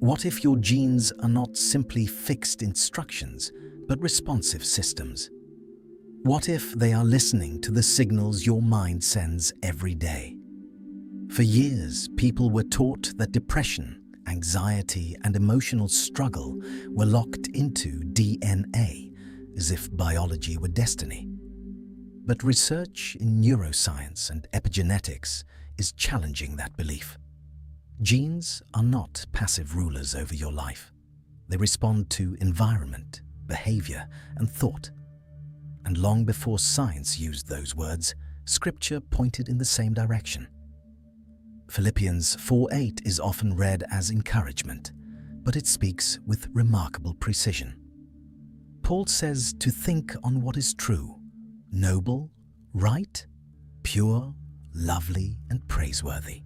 What if your genes are not simply fixed instructions, but responsive systems? What if they are listening to the signals your mind sends every day? For years, people were taught that depression, anxiety, and emotional struggle were locked into DNA, as if biology were destiny. But research in neuroscience and epigenetics is challenging that belief. Genes are not passive rulers over your life. They respond to environment, behavior, and thought. And long before science used those words, Scripture pointed in the same direction. Philippians 4:8 is often read as encouragement, but it speaks with remarkable precision. Paul says to think on what is true, noble, right, pure, lovely, and praiseworthy.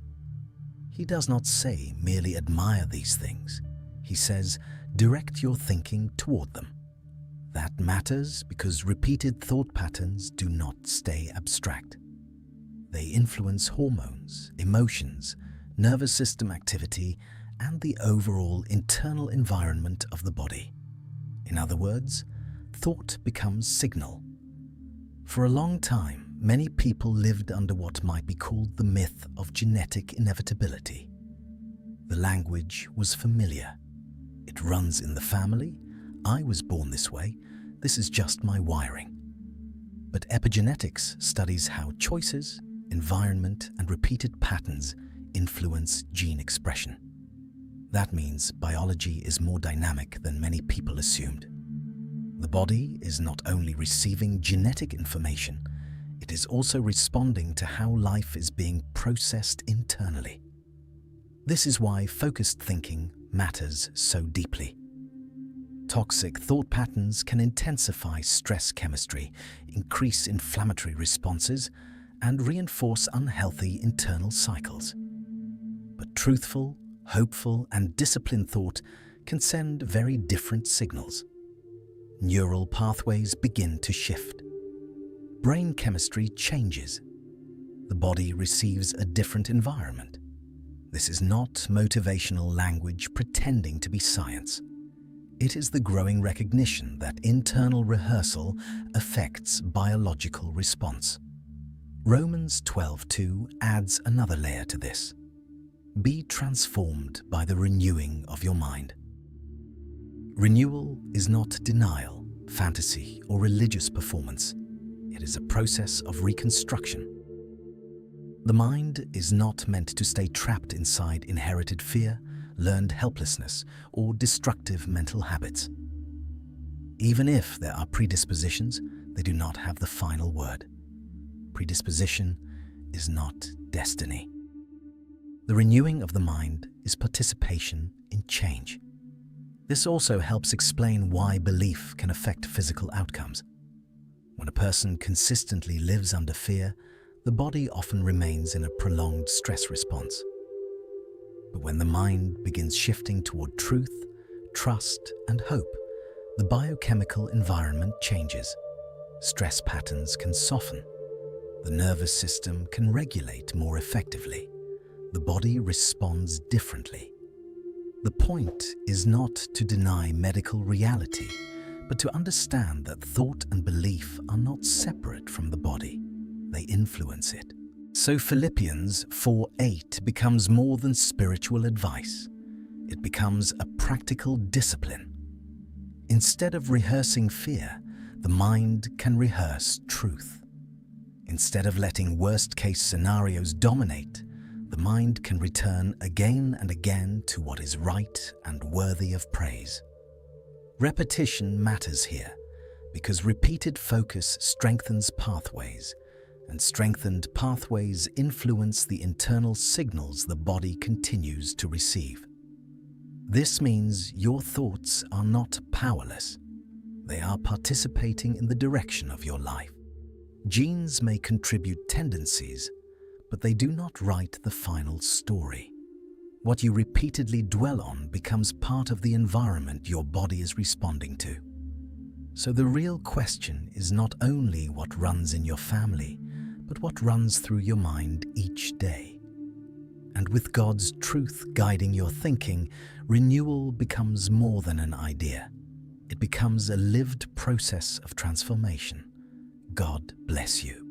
He does not say merely admire these things. He says direct your thinking toward them. That matters because repeated thought patterns do not stay abstract. They influence hormones, emotions, nervous system activity, and the overall internal environment of the body. In other words, thought becomes signal. For a long time, many people lived under what might be called the myth of genetic inevitability. The language was familiar. It runs in the family. I was born this way. This is just my wiring. But epigenetics studies how choices, environment, and repeated patterns influence gene expression. That means biology is more dynamic than many people assumed. The body is not only receiving genetic information, it is also responding to how life is being processed internally. This is why focused thinking matters so deeply. Toxic thought patterns can intensify stress chemistry, increase inflammatory responses, and reinforce unhealthy internal cycles. But truthful, hopeful, and disciplined thought can send very different signals. Neural pathways begin to shift. Brain chemistry changes. The body receives a different environment. This is not motivational language pretending to be science. It is the growing recognition that internal rehearsal affects biological response. Romans 12:2 adds another layer to this. Be transformed by the renewing of your mind. Renewal is not denial, fantasy, or religious performance. It is a process of reconstruction. The mind is not meant to stay trapped inside inherited fear, learned helplessness, or destructive mental habits. Even if there are predispositions, they do not have the final word. Predisposition is not destiny. The renewing of the mind is participation in change. This also helps explain why belief can affect physical outcomes. When a person consistently lives under fear, the body often remains in a prolonged stress response. But when the mind begins shifting toward truth, trust, and hope, the biochemical environment changes. Stress patterns can soften. The nervous system can regulate more effectively. The body responds differently. The point is not to deny medical reality, but to understand that thought and belief are not separate from the body. They influence it. So Philippians 4:8 becomes more than spiritual advice. It becomes a practical discipline. Instead of rehearsing fear, the mind can rehearse truth. Instead of letting worst-case scenarios dominate, the mind can return again and again to what is right and worthy of praise. Repetition matters here because repeated focus strengthens pathways, and strengthened pathways influence the internal signals the body continues to receive. This means your thoughts are not powerless. They are participating in the direction of your life. Genes may contribute tendencies, but they do not write the final story. What you repeatedly dwell on becomes part of the environment your body is responding to. So the real question is not only what runs in your family, but what runs through your mind each day. And with God's truth guiding your thinking, renewal becomes more than an idea. It becomes a lived process of transformation. God bless you.